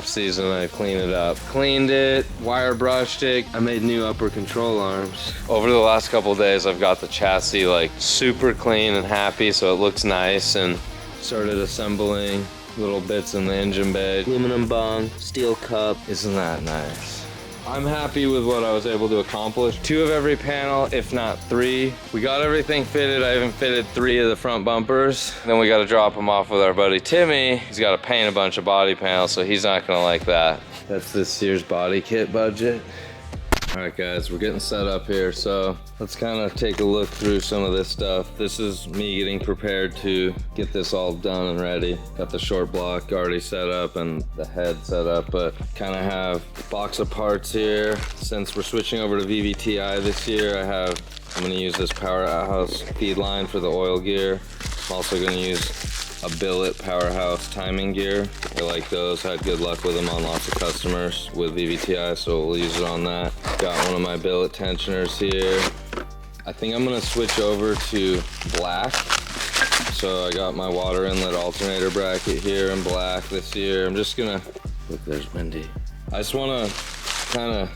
off season. I cleaned it up. Cleaned it, wire brushed it. I made new upper control arms. Over the last couple days, I've got the chassis like super clean and happy, so it looks nice, and started assembling little bits in the engine bay. Aluminum bung, steel cup. Isn't that nice? I'm happy with what I was able to accomplish. 2 of every panel, if not 3. We got everything fitted. I even fitted 3 of the front bumpers. Then we got to drop them off with our buddy Timmy. He's got to paint a bunch of body panels, so he's not gonna like that. That's this year's body kit budget. All right guys, we're getting set up here, so let's kind of take a look through some of this stuff. This is me getting prepared to get this all done and ready. Got the short block already set up and the head set up, but kind of have a box of parts here. Since we're switching over to VVTI this year, I'm gonna use this powerhouse feed line for the oil gear. I'm also gonna use a billet powerhouse timing gear. I like those, had good luck with them on lots of customers with VVTI, so we'll use it on that. Got one of my billet tensioners here. I think I'm gonna switch over to black. So I got my water inlet alternator bracket here in black this year. I'm just gonna, look, there's Mindy. I just wanna kinda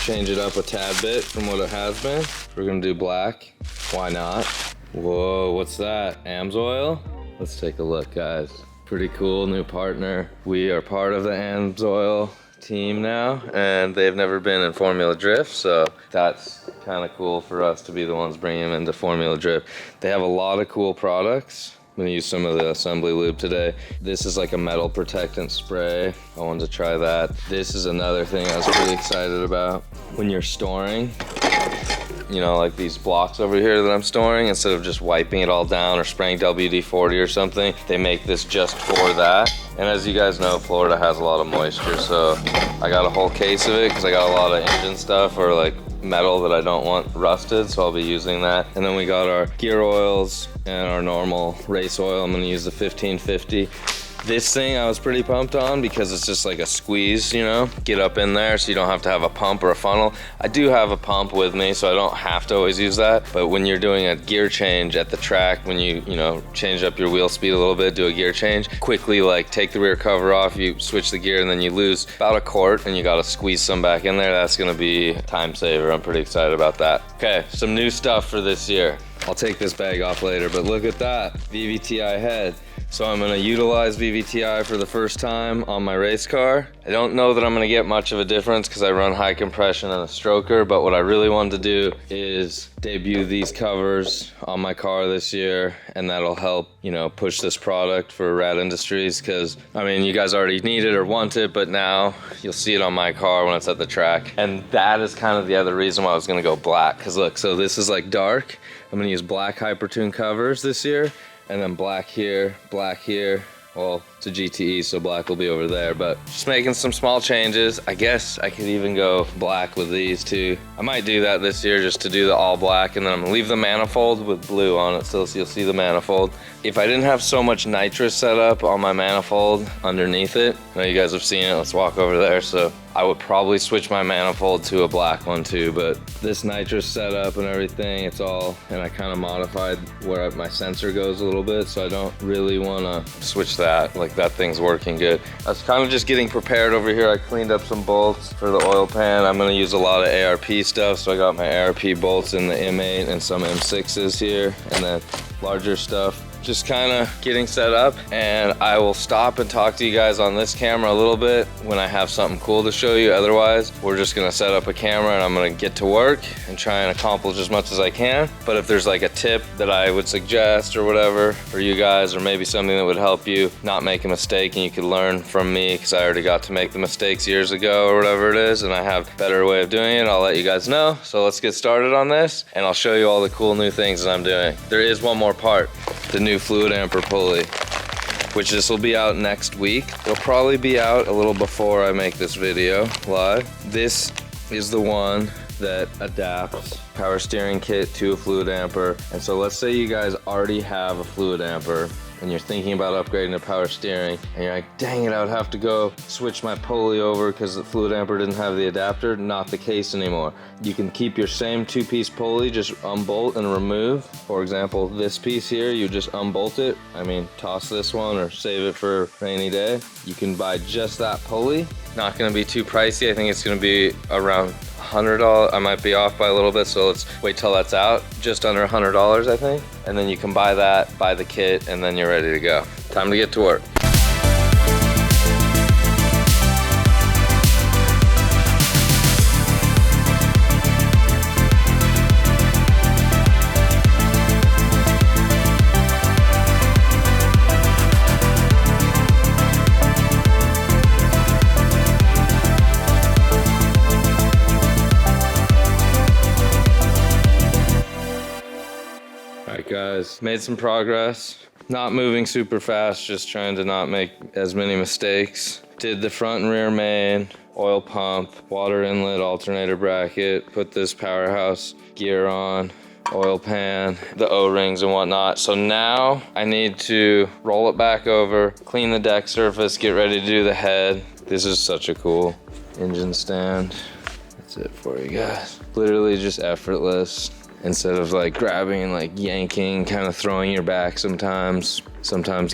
change it up a tad bit from what it has been. We're gonna do black, why not? Whoa, what's that, AMSOIL? Let's take a look, guys. Pretty cool, new partner. We are part of the AMSOIL team now, and they've never been in Formula Drift, so that's kind of cool for us to be the ones bringing them into Formula Drift. They have a lot of cool products. I'm gonna use some of the assembly lube today. This is like a metal protectant spray. I wanted to try that. This is another thing I was pretty excited about. When you're storing, you know, like these blocks over here that I'm storing, instead of just wiping it all down or spraying WD-40 or something, they make this just for that. And as you guys know, Florida has a lot of moisture, so I got a whole case of it because I got a lot of engine stuff or like metal that I don't want rusted, so I'll be using that. And then we got our gear oils and our normal race oil. I'm gonna use the 1550. This thing I was pretty pumped on because it's just like a squeeze, you know, get up in there so you don't have to have a pump or a funnel. I do have a pump with me, so I don't have to always use that. But when you're doing a gear change at the track, when you know, change up your wheel speed a little bit, do a gear change, quickly like take the rear cover off, you switch the gear, and then you lose about a quart and you gotta squeeze some back in there. That's gonna be a time saver. I'm pretty excited about that. Okay, some new stuff for this year. I'll take this bag off later, but look at that, VVTI head. So I'm gonna utilize VVTI for the first time on my race car. I don't know that I'm gonna get much of a difference because I run high compression and a stroker, but what I really wanted to do is debut these covers on my car this year, and that'll help, you know, push this product for Rad Industries, because I mean, you guys already need it or want it, but now you'll see it on my car when it's at the track. And that is kind of the other reason why I was gonna go black, because look, so this is like dark. I'm gonna use black Hypertune covers this year, and then black here, black here. Well, it's a GTE, so black will be over there, but just making some small changes. I guess I could even go black with these too. I might do that this year just to do the all black, and then I'm gonna leave the manifold with blue on it still, so you'll see the manifold. If I didn't have so much nitrous set up on my manifold underneath it, I know you guys have seen it, let's walk over there, so I would probably switch my manifold to a black one too, but this nitrous setup and everything, it's all, and I kind of modified where my sensor goes a little bit, so I don't really want to switch that. Like, that thing's working good. I was kind of just getting prepared over here. I cleaned up some bolts for the oil pan. I'm going to use a lot of ARP stuff, so I got my ARP bolts in the M8 and some M6s here, and then larger stuff. Just kind of getting set up, and I will stop and talk to you guys on this camera a little bit when I have something cool to show you. Otherwise, we're just gonna set up a camera and I'm gonna get to work and try and accomplish as much as I can. But if there's like a tip that I would suggest or whatever for you guys, or maybe something that would help you not make a mistake and you could learn from me, because I already got to make the mistakes years ago or whatever it is, and I have a better way of doing it, I'll let you guys know. So let's get started on this, and I'll show you all the cool new things that I'm doing. There is one more part, the new Fluidampr pulley, which this will be out next week. It'll probably be out a little before I make this video live. This is the one that adapts power steering kit to a Fluidampr. And so let's say you guys already have a Fluidampr and you're thinking about upgrading to power steering, and you're like, dang it, I would have to go switch my pulley over because the Fluidampr didn't have the adapter. Not the case anymore. You can keep your same 2-piece pulley, just unbolt and remove. For example, this piece here, you just unbolt it. I mean, toss this one or save it for a rainy day. You can buy just that pulley. Not gonna be too pricey. I think it's gonna be around $100. I might be off by a little bit, so let's wait till that's out. Just under $100, I think. And then you can buy that, buy the kit, and then you're ready to go. Time to get to work. Guys, made some progress. Not moving super fast, just trying to not make as many mistakes. Did the front and rear main, oil pump, water inlet, alternator bracket, put this powerhouse gear on, oil pan, the O-rings and whatnot. So now I need to roll it back over, clean the deck surface, get ready to do the head. This is such a cool engine stand. That's it for you guys. Literally just effortless. Instead of like grabbing and like yanking, kind of throwing your back sometimes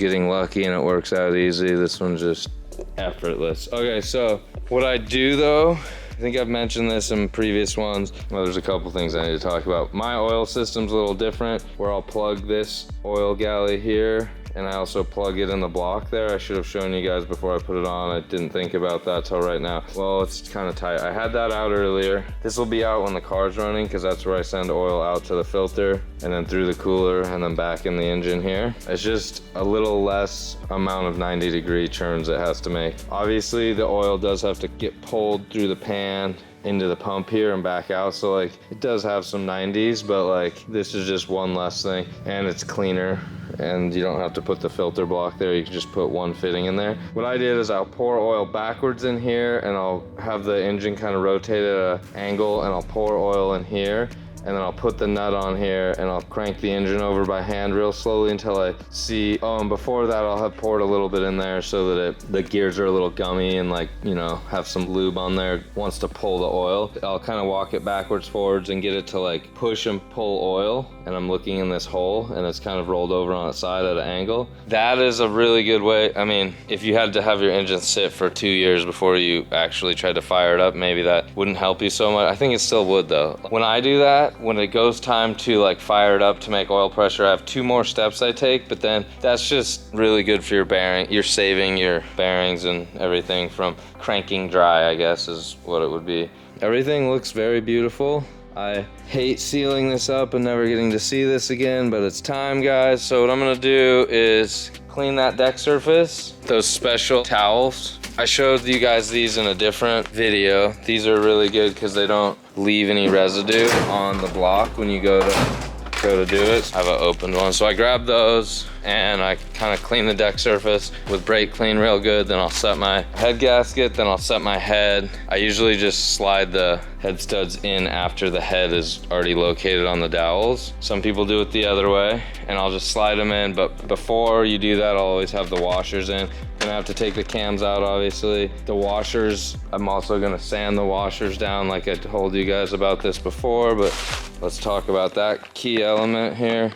getting lucky and it works out easy. This one's just effortless. Okay, so what I do though, I think I've mentioned this in previous ones. Well, there's a couple things I need to talk about. My oil system's a little different, where I'll plug this oil galley here, and I also plug it in the block there. I should have shown you guys before I put it on. I didn't think about that till right now. Well, it's kind of tight. I had that out earlier. This will be out when the car's running, because that's where I send oil out to the filter and then through the cooler and then back in the engine here. It's just a little less amount of 90-degree turns it has to make. Obviously, the oil does have to get pulled through the pan into the pump here and back out, so like it does have some 90s, but like this is just one less thing, and it's cleaner, and you don't have to put the filter block there. You can just put one fitting in there. What I did is I'll pour oil backwards in here, and I'll have the engine kind of rotate at an angle, and I'll pour oil in here, and then I'll put the nut on here, and I'll crank the engine over by hand real slowly until I see, oh, and before that I'll have poured a little bit in there so that the gears are a little gummy and like, you know, have some lube on there. It wants to pull the oil. I'll kind of walk it backwards, forwards, and get it to like push and pull oil, and I'm looking in this hole, and it's kind of rolled over on its side at an angle. That is a really good way. I mean, if you had to have your engine sit for 2 years before you actually tried to fire it up, maybe that wouldn't help you so much. I think it still would though. When I do that, when it goes time to like fire it up to make oil pressure, I have 2 more steps I take, but then that's just really good for your bearing. You're saving your bearings and everything from cranking dry, I guess is what it would be. Everything looks very beautiful. I hate sealing this up and never getting to see this again, but it's time, guys. So what I'm gonna do is clean that deck surface. Those special towels, I showed you guys these in a different video. These are really good because they don't leave any residue on the block when you go to do it. I have an opened one, so I grab those and I kind of clean the deck surface with brake clean real good. Then I'll set my head gasket, then I'll set my head. I usually just slide the head studs in after the head is already located on the dowels. Some people do it the other way, and I'll just slide them in, but before you do that, I'll always have the washers in. Gonna have to take the cams out, obviously. The washers, I'm also gonna sand the washers down like I told you guys about this before, but let's talk about that key element here.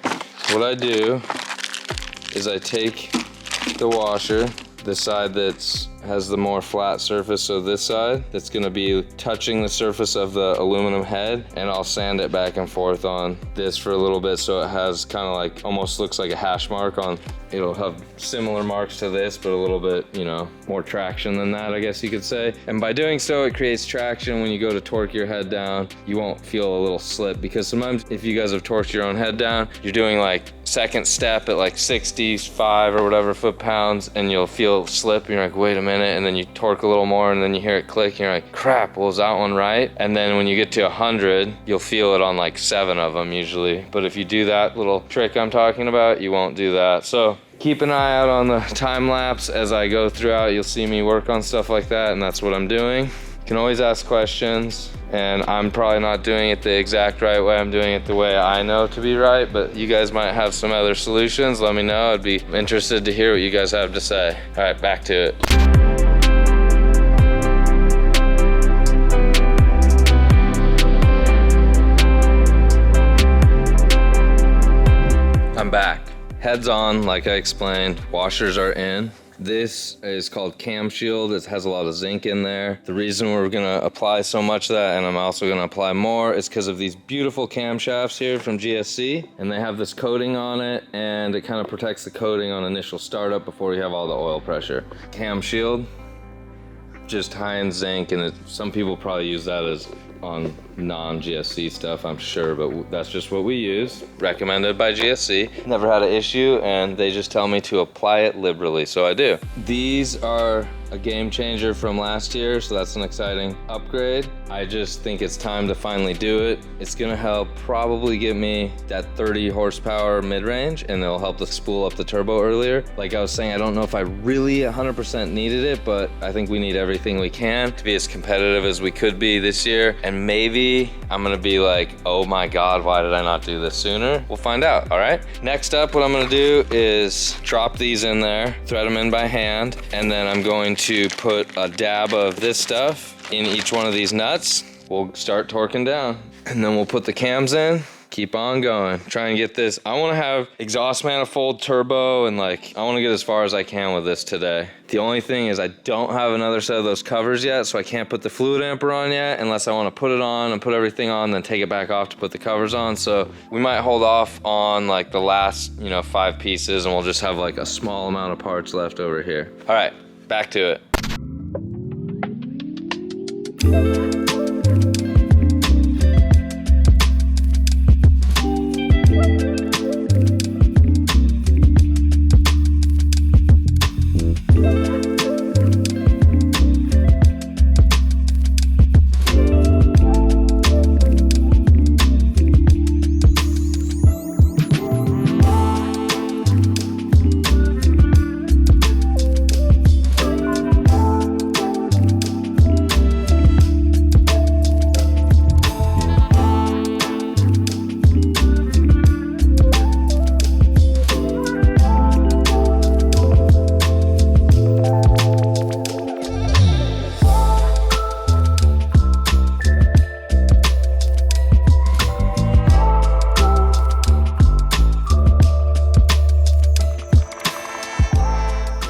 What I do is I take the washer, the side that has the more flat surface, so this side that's gonna be touching the surface of the aluminum head, and I'll sand it back and forth on this for a little bit so it has kind of like, almost looks like a hash mark on, it'll have similar marks to this, but a little bit, you know, more traction than that, I guess you could say. And by doing so, it creates traction. When you go to torque your head down, you won't feel a little slip, because sometimes if you guys have torqued your own head down, you're doing like second step at like 65 or whatever foot-pounds, and you'll feel slip, and you're like, wait a minute, and then you torque a little more, and then you hear it click, and you're like, crap, well, is that one right? And then when you get to 100, you'll feel it on like 7 of them usually. But if you do that little trick I'm talking about, you won't do that. So keep an eye out on the time lapse as I go throughout. You'll see me work on stuff like that, and that's what I'm doing. can always ask questions, and I'm probably not doing it the exact right way. I'm doing it the way I know to be right, but you guys might have some other solutions. Let me know. I'd be interested to hear what you guys have to say. All right, back to it. I'm back. Heads on, like I explained, washers are in. This is called Camshield. It has a lot of zinc in there. The reason we're gonna apply so much of that, and I'm also gonna apply more, is because of these beautiful camshafts here from GSC. And they have this coating on it, and it kind of protects the coating on initial startup before you have all the oil pressure. Camshield, just high in zinc, and some people probably use that as on non-GSC stuff, I'm sure, but that's just what we use. Recommended by GSC. Never had an issue, and they just tell me to apply it liberally, so I do. These are a game changer from last year, so that's an exciting upgrade. I just think it's time to finally do it. It's gonna help probably get me that 30 horsepower mid-range, and it'll help to spool up the turbo earlier. Like I was saying, I don't know if I really 100% needed it, but I think we need everything we can to be as competitive as we could be this year. And maybe I'm gonna be like, oh my God, why did I not do this sooner? We'll find out, all right? Next up, what I'm gonna do is drop these in there, thread them in by hand, and then I'm going to put a dab of this stuff in each one of these nuts. We'll start torquing down, and then we'll put the cams in, keep on going. Try and get this. I wanna have exhaust manifold, turbo, and like, I wanna get as far as I can with this today. The only thing is I don't have another set of those covers yet, so I can't put the Fluidampr on yet unless I wanna put it on and put everything on, then take it back off to put the covers on. So we might hold off on like the last, 5 pieces, and we'll just have like a small amount of parts left over here. All right, back to it.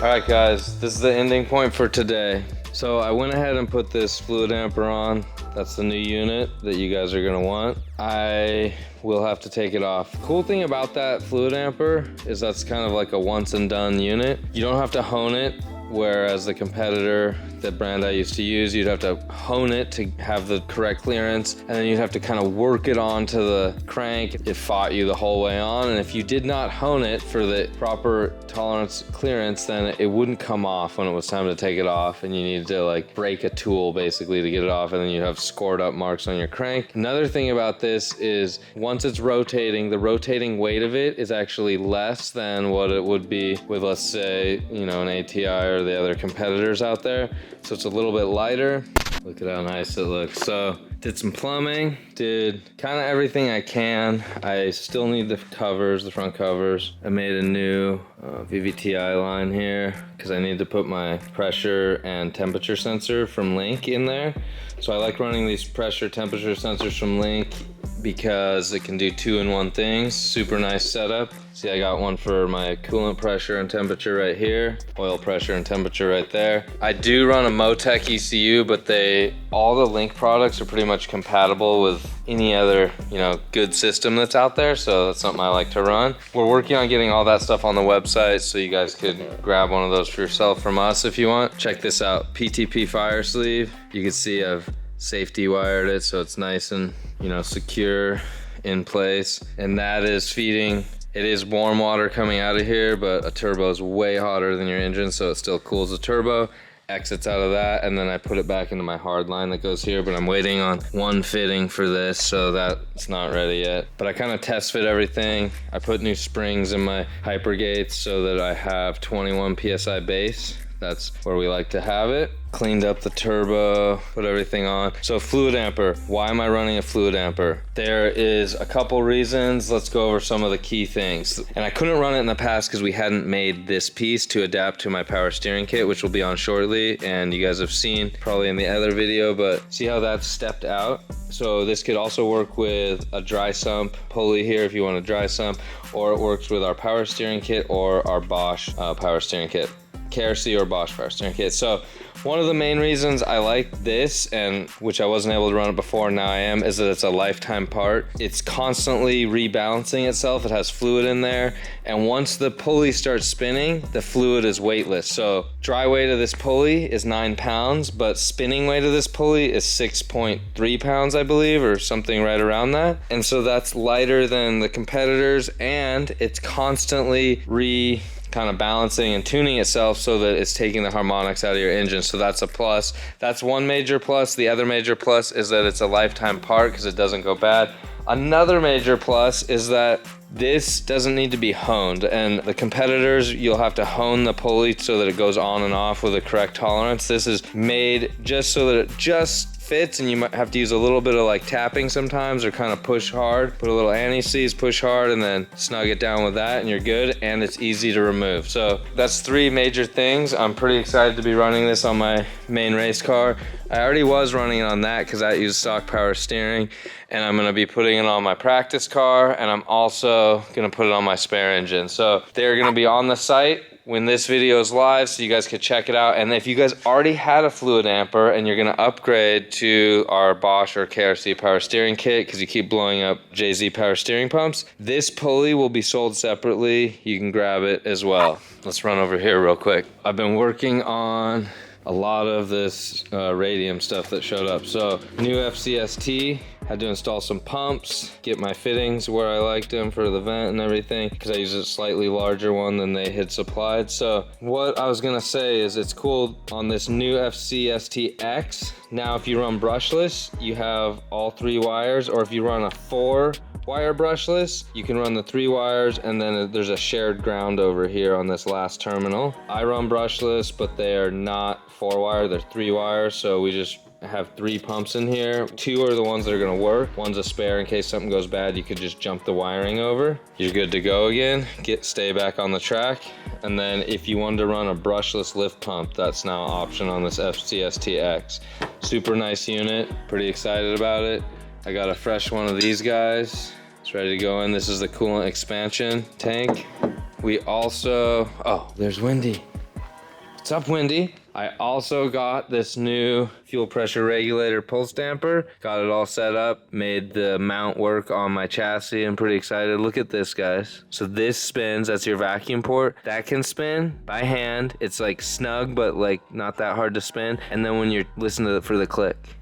All right, guys, this is the ending point for today. So I went ahead and put this Fluidampr on. That's the new unit that you guys are gonna want. I will have to take it off. The cool thing about that Fluidampr is that's kind of like a once and done unit. You don't have to hone it, whereas the competitor, the brand I used to use, you'd have to hone it to have the correct clearance, and then you'd have to kind of work it onto the crank. It fought you the whole way on, and if you did not hone it for the proper tolerance clearance, then it wouldn't come off when it was time to take it off, and you needed to like break a tool basically to get it off, and then you'd have scored up marks on your crank. Another thing about this is once it's rotating, the rotating weight of it is actually less than what it would be with, let's say, an ATI or the other competitors out there. So it's a little bit lighter. Look at how nice it looks. So did some plumbing, did kind of everything I can. I still need the covers, the front covers. I made a new VVTI line here because I need to put my pressure and temperature sensor from Link in there. So I like running these pressure temperature sensors from Link because it can do 2-in-1 things. Super nice setup. See, I got one for my coolant pressure and temperature right here, oil pressure and temperature right there. I do run a Motec ECU, but all the Link products are pretty much compatible with any other, good system that's out there. So that's something I like to run. We're working on getting all that stuff on the website, so you guys could grab one of those for yourself from us if you want. Check this out, PTP fire sleeve. You can see I've safety wired it, so it's nice and, secure in place. And that is feeding. It is warm water coming out of here, but a turbo is way hotter than your engine, so it still cools the turbo. Exits out of that, and then I put it back into my hard line that goes here, but I'm waiting on one fitting for this, so that's not ready yet. But I kind of test fit everything. I put new springs in my hyper gates so that I have 21 PSI base That's where we like to have it. Cleaned up the turbo, put everything on. So Fluidampr, why am I running a Fluidampr? There is a couple reasons. Let's go over some of the key things. And I couldn't run it in the past because we hadn't made this piece to adapt to my power steering kit, which will be on shortly. And you guys have seen probably in the other video, but see how that's stepped out? So this could also work with a dry sump pulley here if you want a dry sump, or it works with our power steering kit or our Bosch power steering kit. KRC or Bosch power steering kit. So one of the main reasons I like this, and which I wasn't able to run it before, now I am, is that it's a lifetime part. It's constantly rebalancing itself. It has fluid in there, and once the pulley starts spinning, the fluid is weightless. So dry weight of this pulley is 9 pounds, but spinning weight of this pulley is 6.3 pounds, I believe, or something right around that. And so that's lighter than the competitors, and it's constantly kind of balancing and tuning itself so that it's taking the harmonics out of your engine. So that's a plus. That's one major plus. The other major plus is that it's a lifetime part because it doesn't go bad. Another major plus is that this doesn't need to be honed, and the competitors, you'll have to hone the pulley so that it goes on and off with the correct tolerance. This is made just so that it just fits, and you might have to use a little bit of like tapping sometimes, or kind of push hard, put a little anti-seize, push hard, and then snug it down with that, and you're good, and it's easy to remove. So that's 3 major things. I'm pretty excited to be running this on my main race car. I already was running it on that because I use stock power steering, and I'm gonna be putting it on my practice car, and I'm also gonna put it on my spare engine. So they're gonna be on the site when this video is live, so you guys can check it out. And if you guys already had a Fluidampr and you're gonna upgrade to our Bosch or KRC power steering kit because you keep blowing up JZ power steering pumps, this pulley will be sold separately. You can grab it as well. Let's run over here real quick. I've been working on a lot of this radium stuff that showed up. So new FCST, had to install some pumps, get my fittings where I liked them for the vent and everything, because I used a slightly larger one than they had supplied. So what I was gonna say is it's cool on this new FCST-X. Now if you run brushless, you have all 3 wires, or if you run a 4-wire brushless, you can run the 3 wires, and then there's a shared ground over here on this last terminal. I run brushless, but they are not 4-wire, they're 3 wires, so we just have 3 pumps in here. 2 are the ones that are gonna work. One's a spare in case something goes bad. You could just jump the wiring over. You're good to go again. Stay back on the track. And then if you wanted to run a brushless lift pump, that's now an option on this FCST-X. Super nice unit, pretty excited about it. I got a fresh one of these guys. It's ready to go in. This is the coolant expansion tank. We also, oh, there's Wendy. What's up, Wendy? I also got this new fuel pressure regulator pulse damper. Got it all set up, made the mount work on my chassis. I'm pretty excited. Look at this, guys. So this spins, that's your vacuum port. That can spin by hand. It's like snug, but like not that hard to spin. And then when you're listening for the click,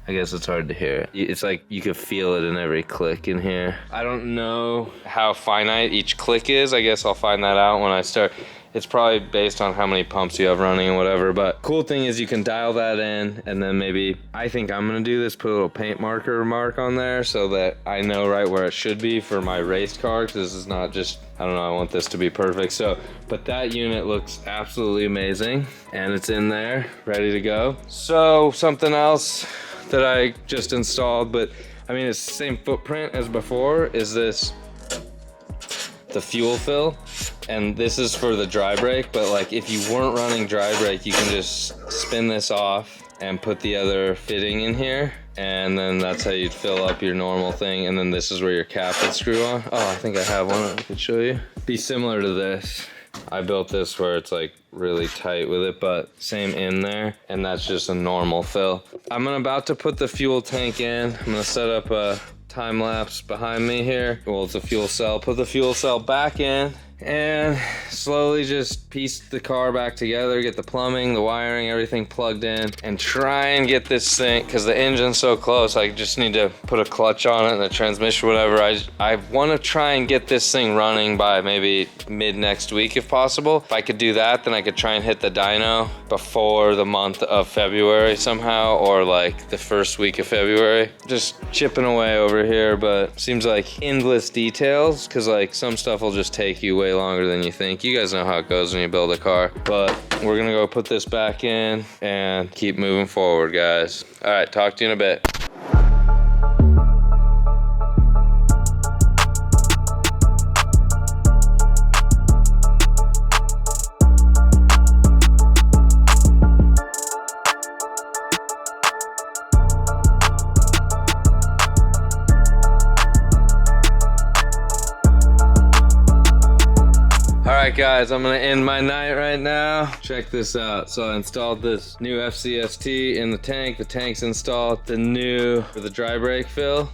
I guess it's hard to hear. It's like you could feel it in every click in here. I don't know how finite each click is. I guess I'll find that out when I start. It's probably based on how many pumps you have running and whatever, but cool thing is you can dial that in, and then maybe, I think I'm gonna do this, put a little paint mark on there so that I know right where it should be for my race car, because this is not just, I don't know, I want this to be perfect. So, but that unit looks absolutely amazing, and it's in there, ready to go. So something else that I just installed, but I mean, it's the same footprint as before, is this, the fuel fill. And this is for the dry brake, but like if you weren't running dry brake, you can just spin this off and put the other fitting in here, and then that's how you'd fill up your normal thing. And then this is where your cap would screw on. Oh, I think I have one I could show you. Be similar to this. I built this where it's like really tight with it, but same in there, and that's just a normal fill. I'm about to put the fuel tank in. I'm gonna set up a time lapse behind me here. Well, it's a fuel cell. Put the fuel cell back in and slowly just piece the car back together, get the plumbing, the wiring, everything plugged in, and try and get this thing, because the engine's so close, I just need to put a clutch on it and a transmission, whatever. I want to try and get this thing running by maybe mid next week if possible. If I could do that, then I could try and hit the dyno before the month of February somehow, or like the first week of February. Just chipping away over here, but seems like endless details, because like some stuff will just take you way way longer than you think. You guys know how it goes when you build a car. But we're gonna go put this back in and keep moving forward, guys. All right, talk to you in a bit. Alright guys, I'm gonna end my night right now. Check this out. So I installed this new FCST in the tank. The tank's installed. The new for the dry brake fill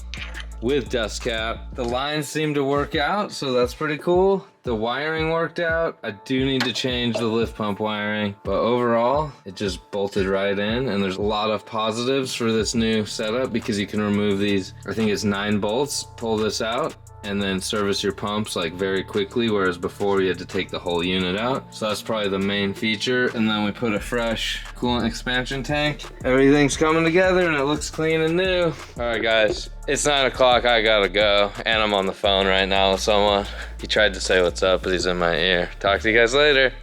with dust cap. The lines seem to work out, so that's pretty cool. The wiring worked out. I do need to change the lift pump wiring, but overall, it just bolted right in, and there's a lot of positives for this new setup because you can remove these, I think it's 9 bolts, pull this out, and then service your pumps like very quickly, whereas before you had to take the whole unit out. So that's probably the main feature. And then we put a fresh coolant expansion tank. Everything's coming together and it looks clean and new. All right guys, it's 9 o'clock, I gotta go. And I'm on the phone right now with someone. He tried to say what's up, but he's in my ear. Talk to you guys later.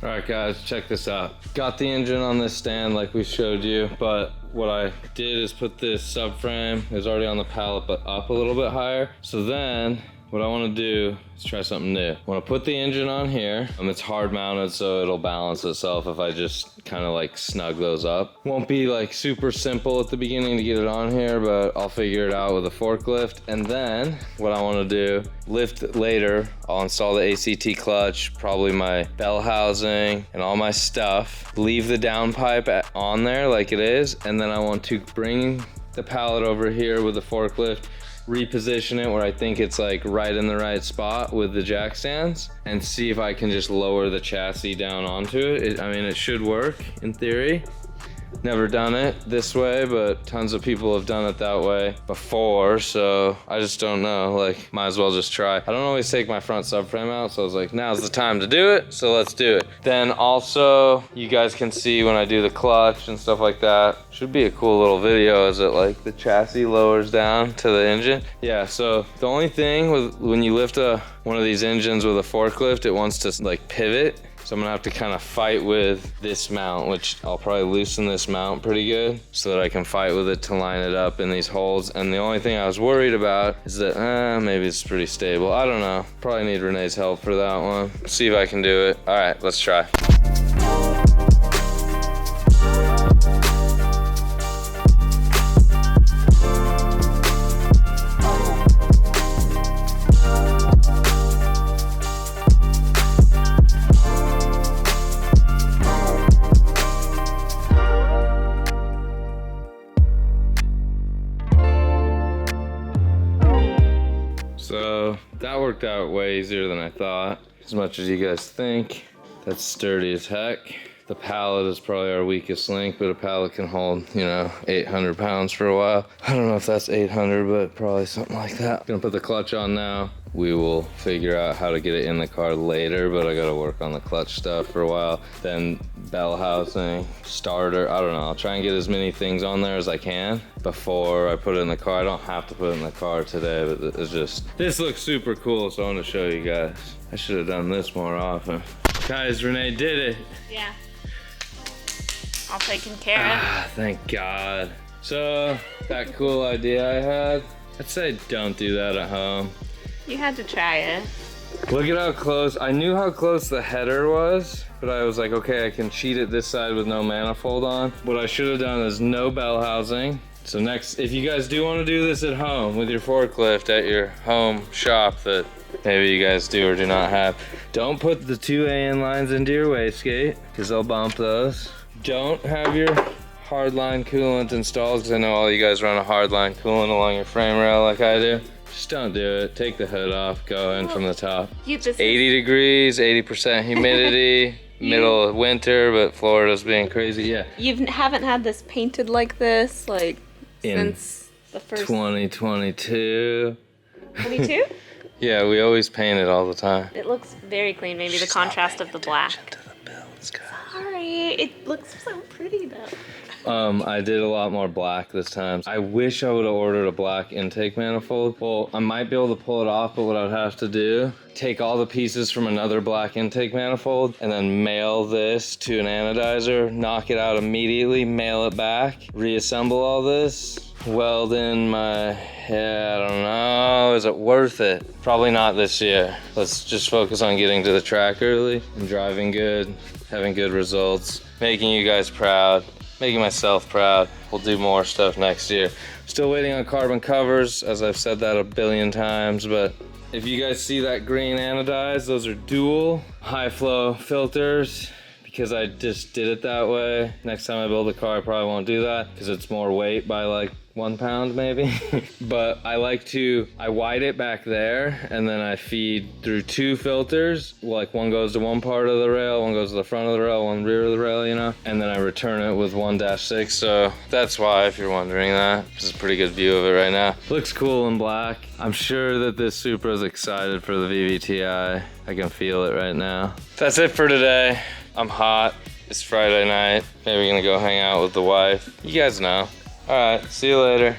All right guys, check this out. Got the engine on this stand like we showed you, but what I did is put this subframe, it was already on the pallet, but up a little bit higher. So then what I want to do is try something new. I want to put the engine on here. It's hard mounted, so it'll balance itself if I just kind of like snug those up. Won't be like super simple at the beginning to get it on here, but I'll figure it out with a forklift. And then what I want to do, lift later, I'll install the ACT clutch, probably my bell housing and all my stuff. Leave the downpipe on there like it is, and then I want to bring the pallet over here with the forklift, reposition it where I think it's like right in the right spot with the jack stands, and see if I can just lower the chassis down onto it. I mean, it should work in theory. Never done it this way, but tons of people have done it that way before, so I just don't know, like, might as well just try. I don't always take my front subframe out, so I was like, now's the time to do it, so let's do it. Then also, you guys can see when I do the clutch and stuff like that. Should be a cool little video as it like the chassis lowers down to the engine. Yeah, so the only thing with when you lift one of these engines with a forklift, it wants to like pivot. So I'm gonna have to kind of fight with this mount, which I'll probably loosen this mount pretty good so that I can fight with it to line it up in these holes. And the only thing I was worried about is that maybe it's pretty stable. I don't know. Probably need Renee's help for that one. See if I can do it. All right, let's try. So that worked out way easier than I thought, as much as you guys think. That's sturdy as heck. The pallet is probably our weakest link, but a pallet can hold, you know, 800 pounds for a while. I don't know if that's 800, but probably something like that. Gonna put the clutch on now. We will figure out how to get it in the car later, but I gotta work on the clutch stuff for a while. Then bell housing, starter, I don't know. I'll try and get as many things on there as I can before I put it in the car. I don't have to put it in the car today, but it's just, this looks super cool, so I want to show you guys. I should have done this more often. Guys, Renee did it. Yeah. All taken care of. Thank God. So, that cool idea I had, I'd say don't do that at home. You had to try it. Look at how close, I knew how close the header was, but I was like, okay, I can cheat it this side with no manifold on. What I should have done is no bell housing. So next, if you guys do want to do this at home with your forklift at your home shop that maybe you guys do or do not have, don't put the 2 AN lines into your wastegate because they'll bump those. Don't have your hardline coolant installed because I know all you guys run a hardline coolant along your frame rail like I do. Just don't do it. Take the hood off, go in from the top. 80 degrees, 80% humidity, middle of winter, but Florida's being crazy, yeah. You haven't had this painted like this, like, since the first... 2022. 22? Yeah, we always paint it all the time. It looks very clean, maybe the contrast of the black. To the bills, guys. Sorry. gray. It looks so pretty though. I did a lot more black this time. I wish I would have ordered a black intake manifold. Well, I might be able to pull it off, but what I'd have to do, take all the pieces from another black intake manifold and then mail this to an anodizer, knock it out immediately, mail it back, reassemble all this, weld in my head. I don't know, is it worth it? Probably not this year. Let's just focus on getting to the track early and driving good, having good results, making you guys proud, making myself proud. We'll do more stuff next year. Still waiting on carbon covers, as I've said that a billion times, but if you guys see that green anodized, those are dual high flow filters because I just did it that way. Next time I build a car, I probably won't do that because it's more weight by like 1 pound maybe. But I wide it back there and then I feed through 2 filters. Like one goes to one part of the rail, one goes to the front of the rail, one rear of the rail, you know? And then I return it with 1-6. So that's why, if you're wondering that. This is a pretty good view of it right now. Looks cool in black. I'm sure that this Supra is excited for the VVTI. I can feel it right now. That's it for today. I'm hot. It's Friday night. Maybe gonna go hang out with the wife. You guys know. All right, see you later.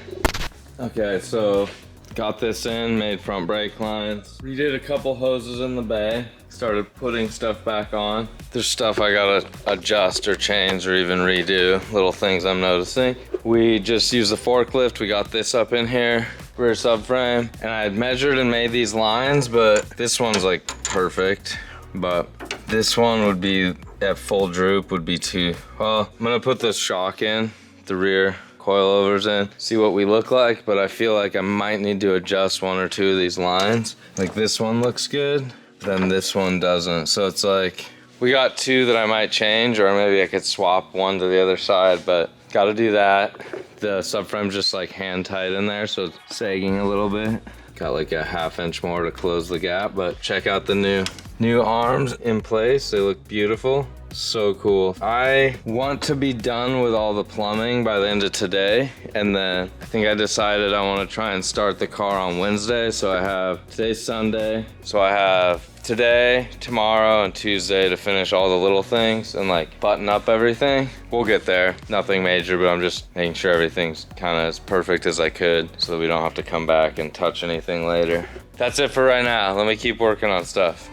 Okay, so got this in, made front brake lines. Redid a couple hoses in the bay. Started putting stuff back on. There's stuff I gotta adjust or change or even redo. Little things I'm noticing. We just used the forklift. We got this up in here, rear subframe. And I had measured and made these lines, but this one's like perfect. But this one would be, at full droop, would be too, well, I'm gonna put this shock in, the rear coilovers in, see what we look like, but I feel like I might need to adjust 1 or 2 of these lines. Like this one looks good, then this one doesn't. So it's like, we got 2 that I might change, or maybe I could swap one to the other side, but gotta do that. The subframe's just like hand tight in there, so it's sagging a little bit. Got like a 1/2 inch more to close the gap, but check out the new arms in place. They look beautiful. So cool. I want to be done with all the plumbing by the end of today, and then I think I decided I want to try and start the car on Wednesday. So I have, today's Sunday, so I have today, tomorrow, and Tuesday to finish all the little things and like button up everything. We'll get there. Nothing major, but I'm just making sure everything's kind of as perfect as I could so that we don't have to come back and touch anything later. That's it for right now. Let me keep working on stuff.